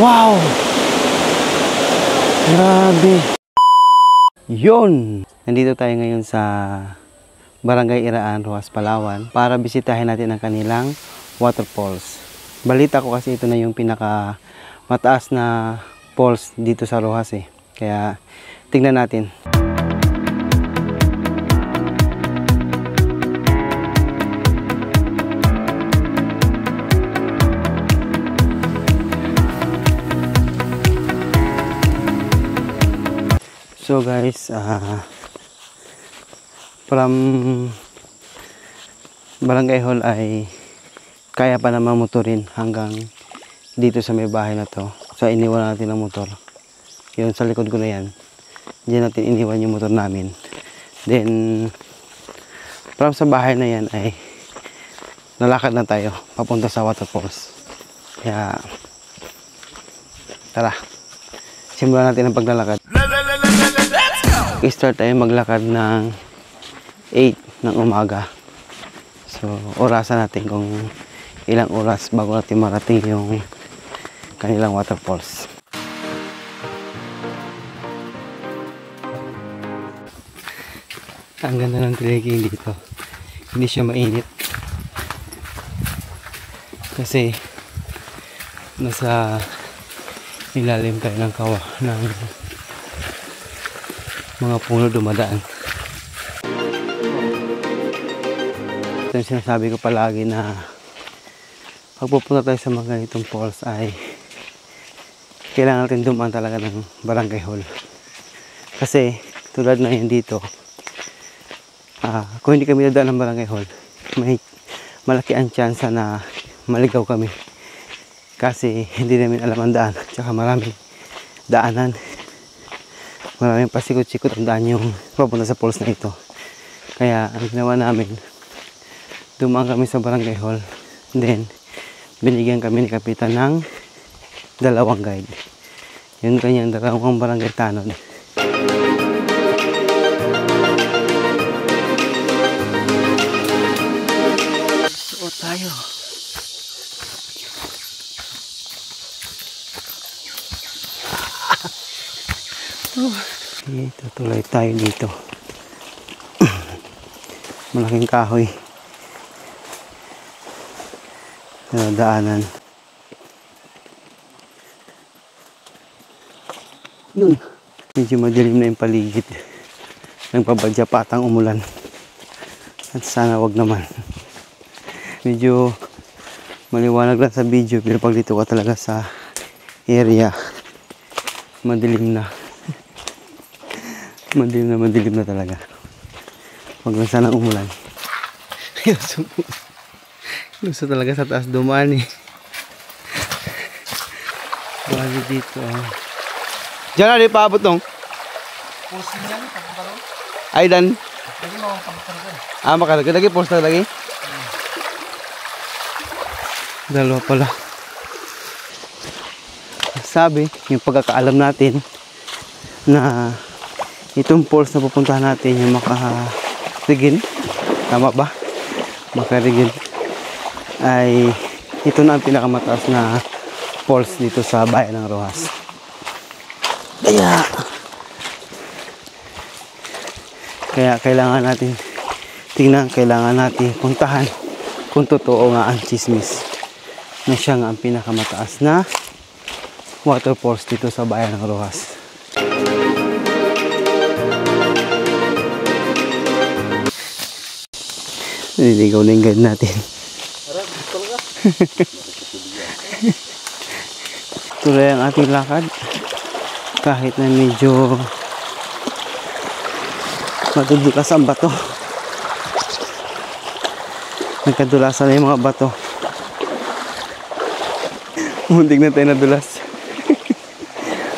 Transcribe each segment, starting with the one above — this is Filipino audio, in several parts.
Wow! Grabe! Yun! Nandito tayo ngayon sa Barangay Iraan, Roxas, Palawan para bisitahin natin ang kanilang waterfalls. Balita ko kasi ito na yung pinaka mataas na falls dito sa Roxas eh. Kaya tingnan natin. So guys, from Barangay Hall ay kaya pa naman motorin hanggang dito sa may bahay na to. So iniwan natin ang motor. Yun sa likod ko na yan. Diyan natin iniwan yung motor namin. Then from sa bahay na yan ay nalakad na tayo papunta sa waterfalls. Kaya tara, simulan natin ang paglalakad. Start tayo maglakad ng 8 ng umaga. So orasan natin kung ilang oras bago natin marating yung kanilang waterfalls. Ang ganda ng trekking dito. Hindi siya mainit. Kasi nasa ilalim tayo ng kawa ng mga puno dumadaan. Ito yung sinasabi ko palagi na pag pupunta tayo sa mga ganitong falls ay kailangan natin dumaan talaga ng Barangay Hall. Kasi tulad na yun dito, kung hindi kami dadaan ng Barangay Hall, may malaki ang tsansa na maligaw kami. Kasi hindi namin alam ang daan. Tsaka maraming daanan. Maraming pasikot-sikot ang daan yung papunta sa falls na ito. Kaya ang ginawa namin, dumaan kami sa Barangay Hall. Then binigyan kami ni Kapitan ng 2 guide. Yun kanyang 2 barangay tanod. Suot tayo. Tutuloy tayo dito. Malaking kahoy na daanan. Yun. Medyo madilim na yung paligid. Nagpabadya patang umulan. At sana wag naman. Medyo maliwanag lang sa video, pero pag dito ka talaga sa area, madilim na. Madilim na talaga. Wag lang sana umulan. Gusto talaga sa taas dumaan eh. Bali dito Diyan na rin paabot nung pulse niyan, pagkakaroon ay dan lagi mo pagkakaroon makaragad lagi pulse na lagi. Dalawa pala. Sabi yung pagkakaalam natin na itong falls na pupuntahan natin yung Makarigin, tama ba? Makarigin ay ito na ang pinakamataas na falls dito sa bayan ng Roxas. Kaya kailangan natin tingnan, kailangan natin puntahan kung totoo nga ang chismis na siya nga ang pinakamataas na waterfalls dito sa bayan ng Roxas. Nililigaw na yung guide natin. Tuloy ang ating lakad kahit na medyo madudulas ang bato. Nagkadulasan na yung mga bato. Muntik na tayo nadulas.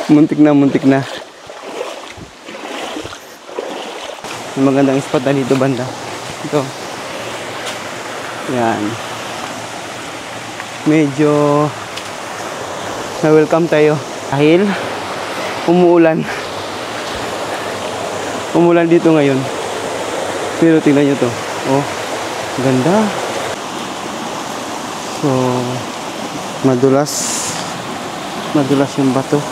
Muntik na. May magandang spot na dito banda. Ito. Yan. Medyo na-welcome tayo. Dahil umuulan dito ngayon. Pero tingnan nyo to. Oh, ganda. So, madulas. Madulas yung bato.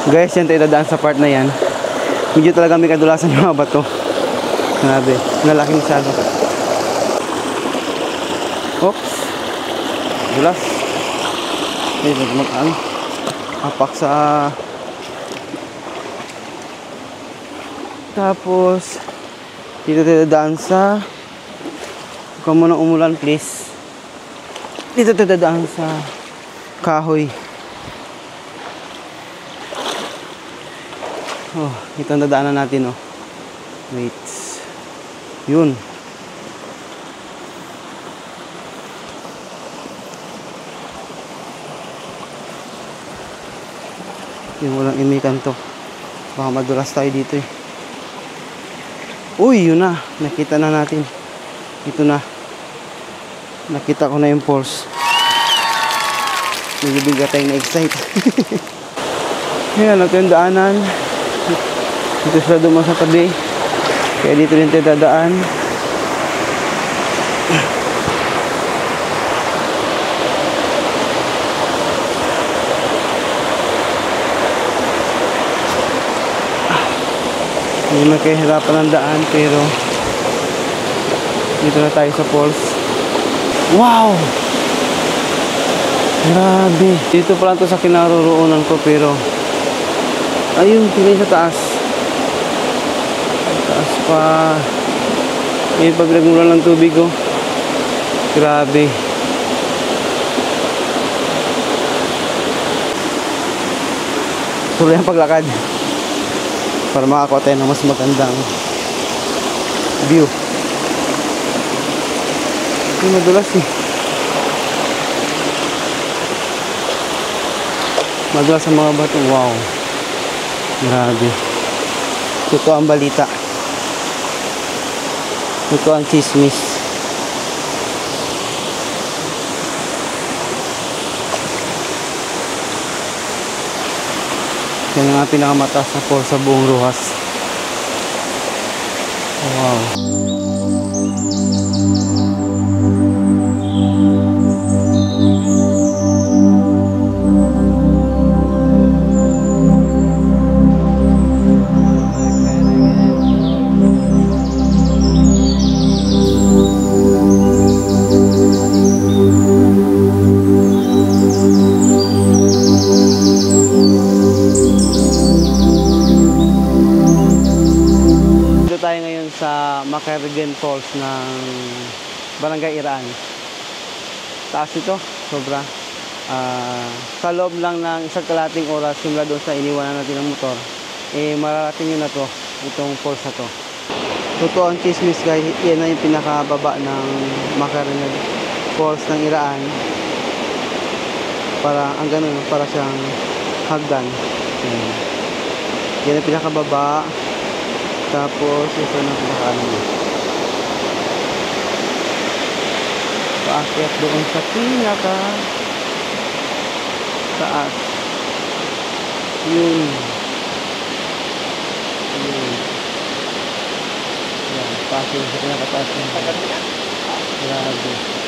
Guys, yan tayo dadaan sa part na yan. Medyo talaga may kadulasan yung mga bato. Grabe, nalaki masyado. Oops. Dulas. Eh, mag-ano. Apak sa... Tapos, dito tayo dadaan sa... Huwag ka munang umulan, please. Dito tayo dadaan sa kahoy. Oh, ito ang dadaanan natin, oh. Wait. Yun. Yung walang imikan to. Baka madulas tayo dito, eh. Uy, yun na. Nakita na natin. Ito na. Nakita ko na yung falls. Medyo bigla tayong na-excite. Ayan, ito yung daanan. Dito sila dumaan sa tabi. Kaya dito rin tayo dadaan. Hindi man kahirapan ang daan, pero dito na tayo sa falls. Wow! Grabe. Dito pa lang to sa kinaroroonan ko, pero ayun, tingin sa taas. Taas pa. Ngayon pag nagmula ng tubig, oh. Grabe. Tuloy ang paglakad para makakuha tayo ng mas magandang view. Hindi madulas, eh. Madulas ang mga bato. Wow. Grabe. Totoo ang balita. Totoo ang chismis. Yan ang pinakamataas na falls sa buong Roxas. Wow. Tayo ngayon sa Macariguen Falls ng Barangay Iraan. Taas ito, sobra. Sa loob lang ng isang kalahating oras simula doon sa iniwanan natin ng motor, eh mararating nyo na to, itong falls na to. Totoo ang chismis, guys. Yan na yung pinakababa ng Macariguen Falls ng Iraan. Para ang ganun, para siyang hagdan. Yan ang pinakababa. Tapos, ito na pinakaano mo. Paakyat doon sa pinaka taas. Yun. Yun. Yan, paakyat sa pinaka taas. Grabe.